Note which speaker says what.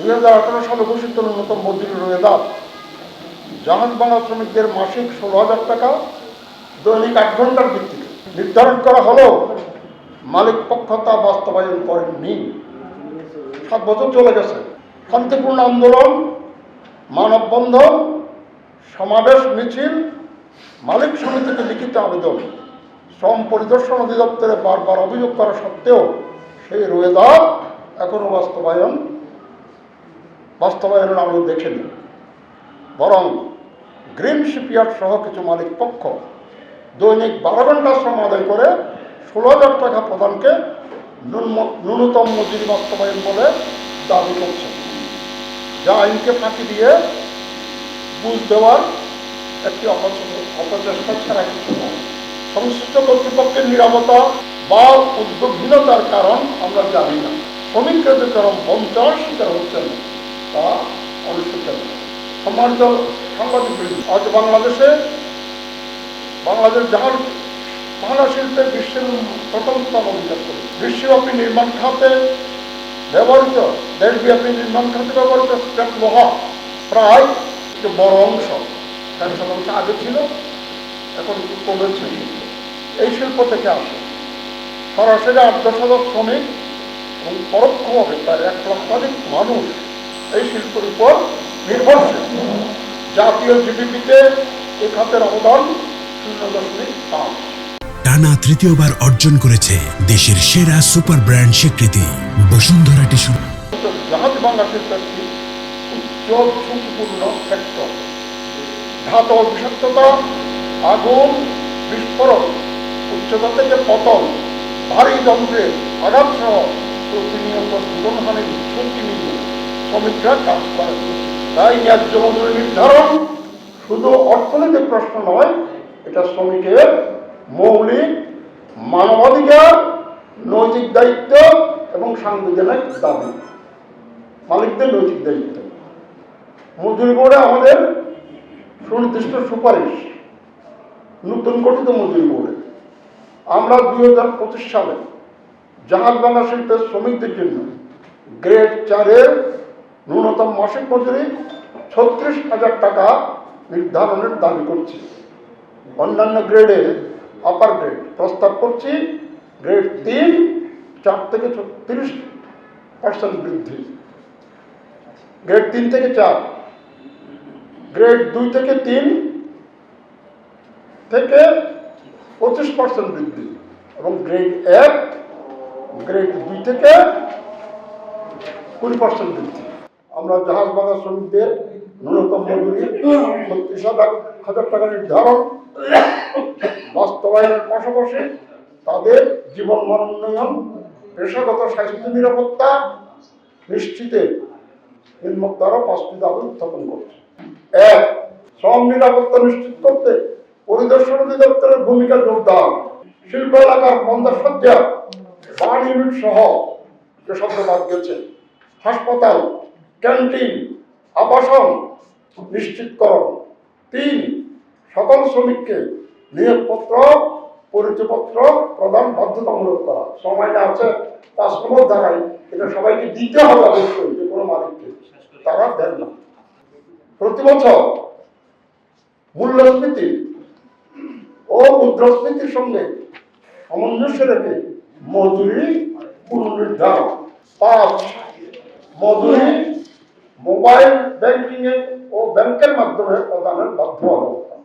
Speaker 1: 2018 সালে ঘোষিত ন্যূনতম মজুরি রোয়েদাদ জাহাজ ভাঙা শ্রমিকদের মাসিক 16,000 টাকা দৈনিক 8 ঘন্টার ভিত্তিতে নির্ধারণ করা হলেও মালিক পক্ষ তা বাস্তবায়ন করেননি। 7 বছর চলে গেছে। শান্তিপূর্ণ আন্দোলন, মানববন্ধন, সমাবেশ, মিছিল, মালিক সমিতিকে লিখিত আবেদন, শ্রম পরিদর্শন অধিদপ্তরে বারবার অভিযোগ করা সত্ত্বেও সেই রোয়েদাদ এখনো বাস্তবায়নের আলো দেখেনি। বরং গ্রিন শিপইয়ার্ড সহ কিছু মালিক পক্ষ দৈনিক 12 ঘন্টা শ্রম আদায় করে 16,000 টাকা প্রদানকে ন্যূনতম মজুরি বাস্তবায়ন বলে দাবি করছে, যা আইনকে ফাঁকি দিয়ে বুঝ দেওয়ার একটি অপচেষ্টা ছাড়া কিছু নয়। সংশ্লিষ্ট কর্তৃপক্ষের নিরাপত্তা বা উদ্যোগহীনতার কারণ আমরা জানি না। শ্রমিকরা যে চরম বঞ্চনার শিকার হচ্ছেন তা অনিশ্চিত। সম্মানিত সাংবাদিকবৃন্দ, আজ বাংলাদেশ জাহাজ ভাঙা শিল্পে বিশ্বের প্রথম স্থান অধিকার করে। বিশ্বব্যাপী নির্মাণ খাতে ব্যবহৃত স্ক্র্যাপ লোহা প্রায় একটু বড় অংশ, 60% আগে ছিল, এখন কমেছে। এই শিল্প থেকে আসে সরাসরি 8-10,000 শ্রমিক এবং পরোক্ষভাবে প্রায় 1 লক্ষাধিক মানুষ এই শিল্পের উপর নির্ভরশীল। জাতীয় জিডিপিতে এই খাতের অবদান 0.5।
Speaker 2: টানা তৃতীয়বার অর্জন করেছে দেশের সেরা সুপার ব্র্যান্ড স্বীকৃতি বসুন্ধরা টিস্যু।
Speaker 1: জাহাজ ভাঙা শিল্প একটি উচ্চ ঝুঁকিপূর্ণ সেক্টর। ধাতব বিষাক্ততা, আগুন, বিস্ফোরণ, উচ্চতা থেকে পতন, ভারী যন্ত্রের আঘাত সহ প্রতিনিয়ত জীবনহানির ঝুঁকি নিয়ে শ্রমিকরা কাজ করে। তাই ন্যায্য মজুরি নির্ধারণ শুধু অর্থনৈতিক প্রশ্ন নয়, এটা শ্রমিকের মৌলিক মানবাধিকার, নৈতিক দায়িত্ব এবং সাংবিধানিক দাবি। মালিকদের নৈতিক দায়িত্ব। মজুরি বোর্ডে আমাদের সুনির্দিষ্ট সুপারিশ, নতুন গঠিত মজুরি বোর্ডে আমরা 2025 সালে জাহাজ ভাঙা শিল্পের শ্রমিকদের জন্য গ্রেড 4-এর ন্যূনতম মাসিক মজুরি 36,000 টাকা নির্ধারণের দাবি করছি। অন্যান্য গ্রেডে আপার গ্রেড প্রস্তাব করছি গ্রেড 3 4 থেকে 30% বৃদ্ধি, গ্রেড 3 থেকে 4, গ্রেড 2 থেকে 3 থেকে 25% বৃদ্ধি এবং গ্রেড 1, গ্রেড 2 থেকে 20% বৃদ্ধি। আমরা জাহাজ ভাঙা শ্রমিকদের ন্যূনতম মজুরি 36,000 টাকা নির্ধারণ বাস্তবায়নের পাশাপাশি তাদের জীবন মান উন্নয়ন, পেশাগত স্বাস্থ্য নিরাপত্তা নিশ্চিতে নিম্নোক্ত আরো 5টি দাবি উত্থাপন করছে। 1. শ্রম নিরাপত্তা নিশ্চিত করতে পরিদর্শন অধিদপ্তরের ভূমিকা জোরদার। শিল্প এলাকার বন্দরসজ্জা, বার্ন ইউনিট সহ যে শব্দ বাদ গেছে, হাসপাতাল, ক্যান্টিন, আবাসন নিশ্চিতকরণ। 3. সকল শ্রমিককে নিয়োগপত্র, পরিচয়পত্র প্রদান বাধ্যতামূলক করা। সময় না আছে 5 নম্বর ধারায় এটা সবাইকে দিতে হবে অবশ্যই, যে কোনো মালিককে, তারা দেন না। প্রতি বছর মূল্যস্ফীতি ও মুদ্রাস্ফীতির সঙ্গে সামঞ্জস্য রেখে মজুরি পুনর্নির্ধারণ। 5. মজুরি মোবাইল ব্যাংকিং ও ব্যাংকের মাধ্যমে প্রদানের বাধ্যবাধকতা।